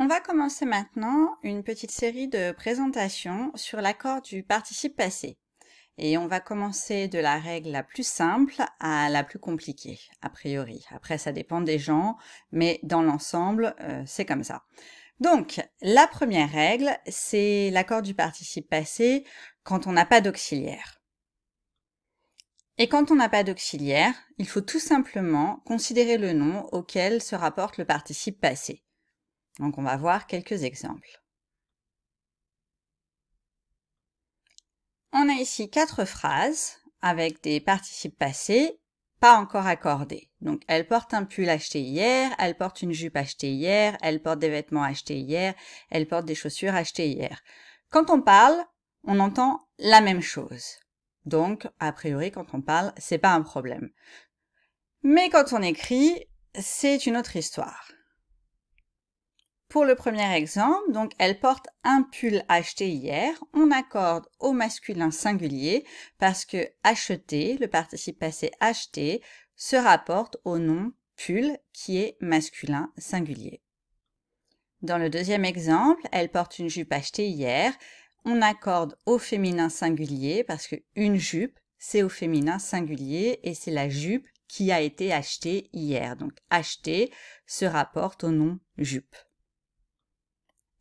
On va commencer maintenant une petite série de présentations sur l'accord du participe passé. Et on va commencer de la règle la plus simple à la plus compliquée, a priori. Après, ça dépend des gens, mais dans l'ensemble, c'est comme ça. Donc, la première règle, c'est l'accord du participe passé quand on n'a pas d'auxiliaire. Et quand on n'a pas d'auxiliaire, il faut tout simplement considérer le nom auquel se rapporte le participe passé. Donc, on va voir quelques exemples. On a ici 4 phrases avec des participes passés pas encore accordés. Donc, elle porte un pull acheté hier, elle porte une jupe achetée hier, elle porte des vêtements achetés hier, elle porte des chaussures achetées hier. Quand on parle, on entend la même chose. Donc, a priori, quand on parle, c'est pas un problème. Mais quand on écrit, c'est une autre histoire. Pour le premier exemple, donc elle porte un pull acheté hier, on accorde au masculin singulier parce que acheter, le participe passé acheté, se rapporte au nom pull qui est masculin singulier. Dans le deuxième exemple, elle porte une jupe achetée hier, on accorde au féminin singulier parce que une jupe, c'est au féminin singulier et c'est la jupe qui a été achetée hier. Donc acheter se rapporte au nom jupe.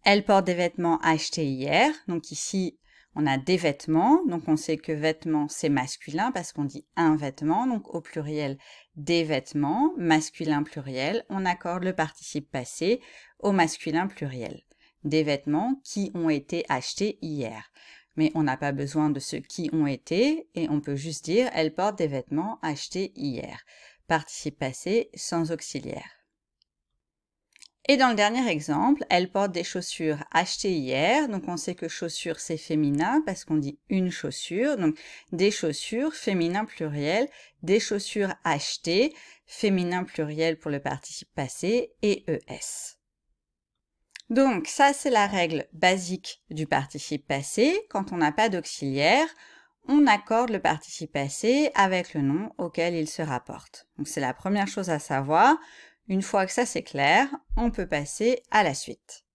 Elle porte des vêtements achetés hier. Donc ici, on a des vêtements. Donc on sait que vêtements, c'est masculin parce qu'on dit un vêtement. Donc au pluriel, des vêtements, masculin pluriel. On accorde le participe passé au masculin pluriel. Des vêtements qui ont été achetés hier. Mais on n'a pas besoin de ceux qui ont été et on peut juste dire elle porte des vêtements achetés hier. Participe passé sans auxiliaire. Et dans le dernier exemple, elle porte des chaussures achetées hier. Donc, on sait que chaussures, c'est féminin parce qu'on dit une chaussure. Donc, des chaussures, féminin pluriel. Des chaussures achetées, féminin pluriel pour le participe passé et ES. Donc, ça, c'est la règle basique du participe passé. Quand on n'a pas d'auxiliaire, on accorde le participe passé avec le nom auquel il se rapporte. Donc, c'est la première chose à savoir. Une fois que ça c'est clair, on peut passer à la suite.